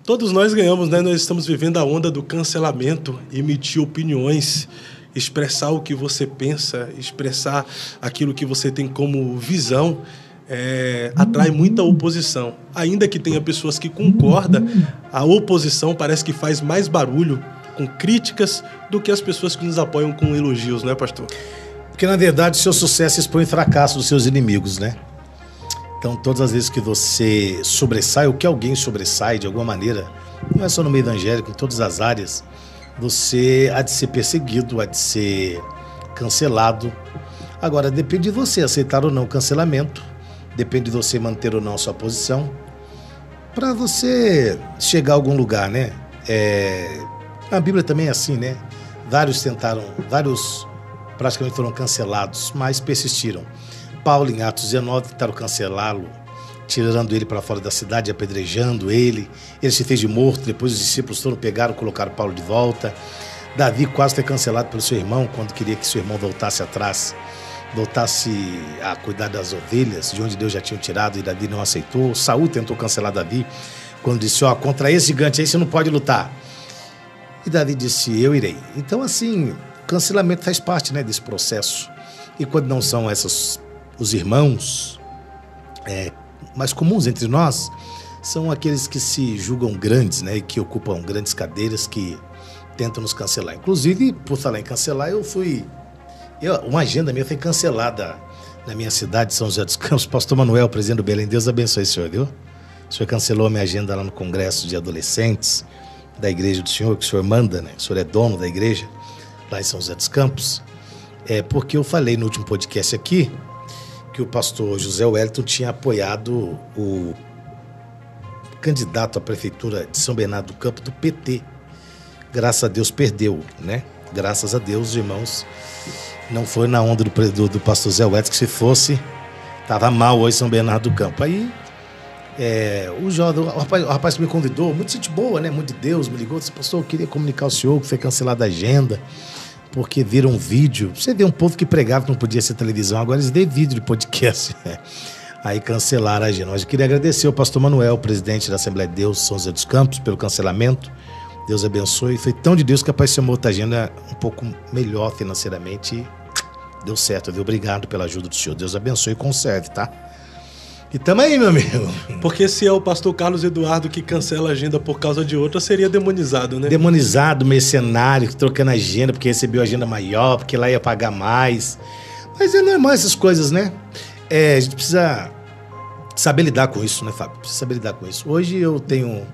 Todos nós ganhamos, né? Nós estamos vivendo a onda do cancelamento, emitir opiniões, expressar o que você pensa, expressar aquilo que você tem como visão, atrai muita oposição. Ainda que tenha pessoas que concordam, a oposição parece que faz mais barulho com críticas do que as pessoas que nos apoiam com elogios, não é, pastor? Porque, na verdade, o seu sucesso expõe o fracasso dos seus inimigos, né? Então, todas as vezes que você sobressai, ou que alguém sobressai de alguma maneira, não é só no meio evangélico, em todas as áreas, você há de ser perseguido, há de ser cancelado. Agora, depende de você aceitar ou não o cancelamento, depende de você manter ou não a sua posição, para você chegar a algum lugar, né? A Bíblia também é assim, né? Vários praticamente foram cancelados, mas persistiram. Paulo, em Atos 19, tentaram cancelá-lo, tirando ele para fora da cidade, apedrejando ele. Ele se fez de morto, depois os discípulos foram, pegaram, colocaram Paulo de volta. Davi quase foi cancelado pelo seu irmão, quando queria que seu irmão voltasse atrás, voltasse a cuidar das ovelhas, de onde Deus já tinha tirado, e Davi não aceitou. Saul tentou cancelar Davi, quando disse, contra esse gigante aí você não pode lutar. E Davi disse, eu irei. Então, assim, o cancelamento faz parte, né, desse processo. E quando não são os irmãos mais comuns entre nós, são aqueles que se julgam grandes, né, e que ocupam grandes cadeiras, que tentam nos cancelar. Inclusive, por falar em cancelar, uma agenda minha foi cancelada na minha cidade, São José dos Campos. Pastor Manuel, presidente do Belém, Deus abençoe o senhor, viu? O senhor cancelou a minha agenda lá no Congresso de Adolescentes da Igreja do Senhor, que o senhor manda, né? O senhor é dono da igreja, lá em São José dos Campos. Porque eu falei no último podcast aqui que o pastor José Wellington tinha apoiado o candidato à prefeitura de São Bernardo do Campo do PT. Graças a Deus perdeu, né? Graças a Deus, os irmãos, não foi na onda do pastor Zé Wellington, que se fosse, estava mal hoje São Bernardo do Campo. Aí, o rapaz que me convidou, muito gente boa, né? Muito de Deus, me ligou, disse, pastor, eu queria comunicar ao senhor que foi cancelada a agenda, porque viram um vídeo. Você vê um povo que pregava que não podia ser televisão, agora eles vê vídeo de podcast. Aí cancelaram a agenda. Mas eu queria agradecer ao pastor Manuel, presidente da Assembleia de Deus, São José dos Campos, pelo cancelamento. Deus abençoe. Foi tão de Deus que apareceu uma outra agenda um pouco melhor financeiramente e deu certo, viu? Obrigado pela ajuda do senhor. Deus abençoe e conserve, tá? E tamo aí, meu amigo. Porque se é o pastor Carlos Eduardo que cancela a agenda por causa de outra, seria demonizado, né? Demonizado, mercenário, trocando agenda porque recebeu agenda maior, porque lá ia pagar mais. Mas é normal essas coisas, né? A gente precisa saber lidar com isso, né, Fábio? Precisa saber lidar com isso. Hoje eu tenho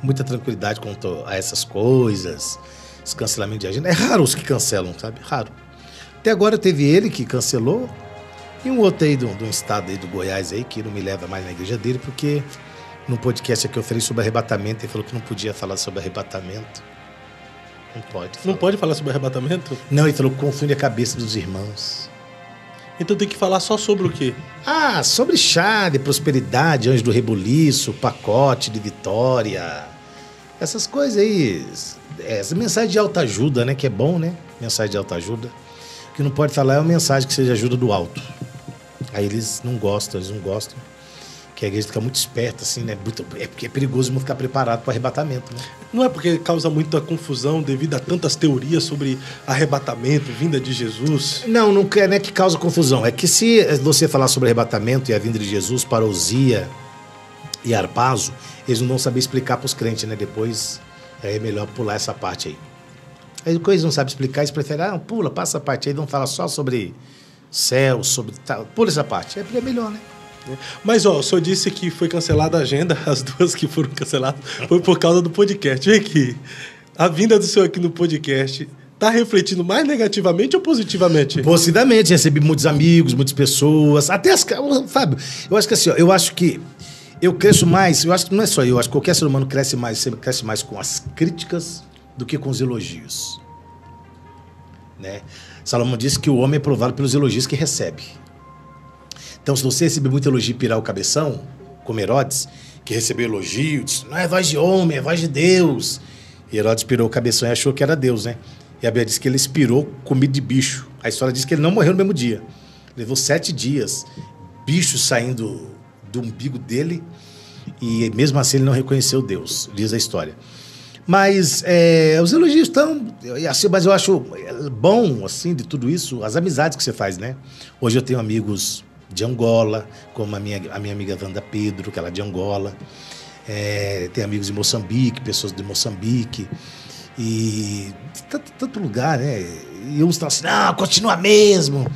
muita tranquilidade quanto a essas coisas, esse cancelamento de agenda. É raro os que cancelam, sabe? Raro. Até agora teve ele que cancelou, e um outro aí de um estado aí do Goiás aí, que não me leva mais na igreja dele, porque no podcast aqui eu falei sobre arrebatamento, ele falou que não podia falar sobre arrebatamento. Não pode falar. Não pode falar sobre arrebatamento? Não, ele falou que confunde a cabeça dos irmãos. Então tem que falar só sobre o quê? Sobre chá de prosperidade, anjo do rebuliço, pacote de vitória, essas coisas aí, essa mensagem de autoajuda, né, que é bom, né, mensagem de autoajuda. O que não pode falar é uma mensagem que seja ajuda do alto. Aí eles não gostam, que a igreja fica muito esperta, assim, né, porque é perigoso não ficar preparado para arrebatamento, né. Não é porque causa muita confusão devido a tantas teorias sobre arrebatamento, vinda de Jesus? Não é que causa confusão. É que se você falar sobre arrebatamento e a vinda de Jesus, parousia e harpazo, eles não vão saber explicar para os crentes, né? Depois é melhor pular essa parte aí. Aí quando eles não sabem explicar, eles preferem, passa a parte aí, não fala só sobre céu, sobre tal. Pula essa parte. É melhor, né? Mas, o senhor disse que foi cancelada a agenda, as duas que foram canceladas, foi por causa do podcast. Vem aqui, a vinda do senhor aqui no podcast está refletindo mais negativamente ou positivamente? Positivamente, recebi muitos amigos, muitas pessoas, até Fábio, eu acho que assim, eu acho que eu cresço mais, eu acho que não é só eu acho que qualquer ser humano cresce mais com as críticas do que com os elogios, né? Salomão disse que o homem é provado pelos elogios que recebe. Então, se você receber muito elogio e pirar o cabeção, como Herodes, que recebeu elogio, disse, não é voz de homem, é voz de Deus. E Herodes pirou o cabeção e achou que era Deus, né? E a Bíblia diz que ele expirou comido de bicho. A história diz que ele não morreu no mesmo dia. Levou 7 dias, bichos saindo do umbigo dele. E mesmo assim ele não reconheceu Deus, diz a história. Mas os elogios estão... Assim, mas eu acho bom, assim, de tudo isso, as amizades que você faz, né? Hoje eu tenho amigos de Angola, como a minha amiga Wanda Pedro, que ela é de Angola. Tem amigos de Moçambique, pessoas de Moçambique. E tanto lugar, né? E uns estão assim, não, continua mesmo.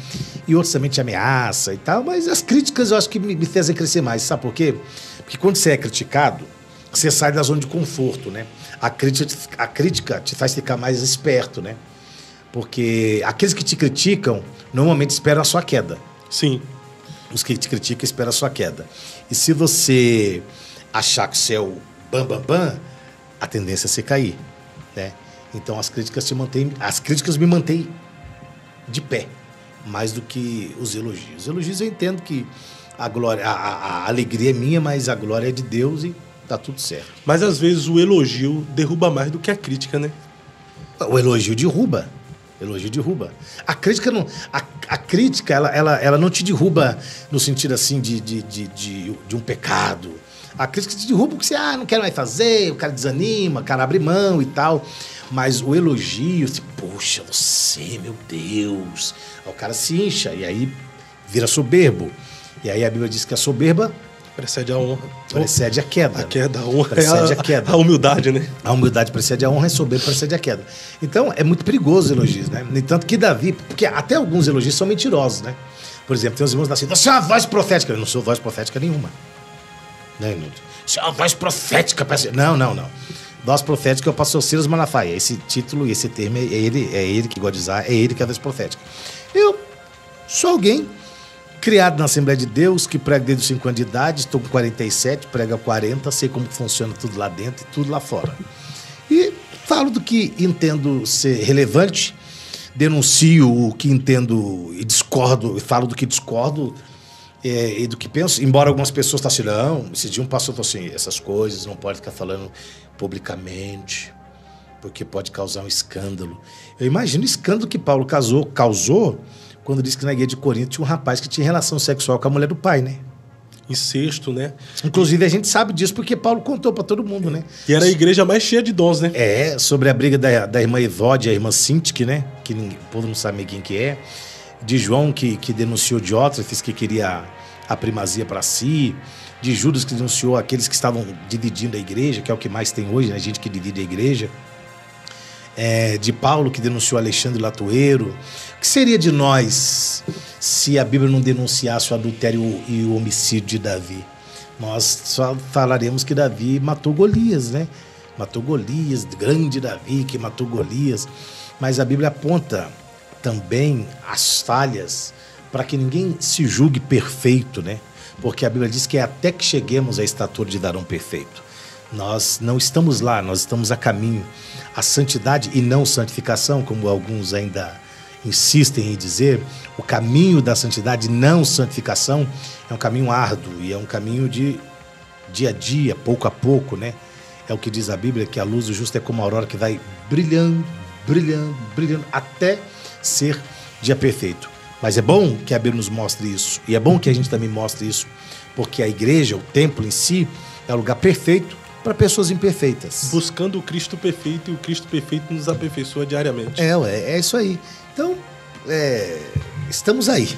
E outros também te ameaçam e tal. Mas as críticas eu acho que me fazem crescer mais. Sabe por quê? Porque quando você é criticado, você sai da zona de conforto, né? A crítica te faz ficar mais esperto, né? Porque aqueles que te criticam normalmente esperam a sua queda. Sim. Os que te criticam esperam a sua queda. E se você achar que você é o bam, a tendência é você cair, né? Então as críticas me mantêm de pé, mais do que os elogios. Os elogios eu entendo que a alegria é minha, mas a glória é de Deus e tá tudo certo. Mas às vezes o elogio derruba mais do que a crítica, né? O elogio derruba. A crítica não. A crítica, ela não te derruba no sentido assim de um pecado. A crítica te derruba porque você não quer mais fazer, o cara desanima, o cara abre mão e tal. Mas o elogio, assim, poxa, você, meu Deus. Aí o cara se incha e aí vira soberbo. E aí a Bíblia diz que a soberba precede a honra. Precede a queda. A queda, a honra precede a queda. A humildade, né? A humildade precede a honra e a soberba precede a queda. Então, é muito perigoso os elogios, né? No entanto que Davi... Porque até alguns elogios são mentirosos, né? Por exemplo, tem uns irmãos assim, você é uma voz profética. Eu não sou voz profética nenhuma. Você é uma voz profética. Não. Voz profética é o pastor Silas Malafaia. Esse título e esse termo é ele que gosta de usar, é ele que é a voz profética. Eu sou alguém criado na Assembleia de Deus, que prega desde os 5 anos de idade, estou com 47, prega 40, sei como funciona tudo lá dentro e tudo lá fora. E falo do que entendo ser relevante, denuncio o que entendo e discordo, e falo do que discordo e do que penso, embora algumas pessoas estão assim, não, esse dia um pastor falou assim, essas coisas não pode ficar falando publicamente, porque pode causar um escândalo. Eu imagino o escândalo que Paulo causou quando disse que na igreja de Corinto tinha um rapaz que tinha relação sexual com a mulher do pai, né? Incesto, né? Inclusive a gente sabe disso porque Paulo contou para todo mundo, né? E era a igreja mais cheia de dons, né? Sobre a briga da irmã Evódia, a irmã Sintique, né? Que o povo não sabe quem que é. De João, que denunciou Diótrefes, que queria a primazia para si. De Judas, que denunciou aqueles que estavam dividindo a igreja, que é o que mais tem hoje, né? Gente que divide a igreja. De Paulo, que denunciou Alexandre Latueiro. O que seria de nós se a Bíblia não denunciasse o adultério e o homicídio de Davi? Nós só falaremos que Davi matou Golias, né? Matou Golias, grande Davi que matou Golias. Mas a Bíblia aponta também as falhas para que ninguém se julgue perfeito, né? Porque a Bíblia diz que é até que cheguemos à estatura de varão perfeito. Nós não estamos lá, nós estamos a caminho. A santidade e não santificação, como alguns ainda insistem em dizer, o caminho da santidade e não santificação é um caminho árduo e é um caminho de dia a dia, pouco a pouco, né? É o que diz a Bíblia, que a luz do justo é como a aurora que vai brilhando, até ser dia perfeito. Mas é bom que a Bíblia nos mostre isso, e é bom que a gente também mostre isso, porque a igreja, o templo em si, é o lugar perfeito para pessoas imperfeitas. Buscando o Cristo perfeito, e o Cristo perfeito nos aperfeiçoa diariamente. É isso aí. Então, estamos aí.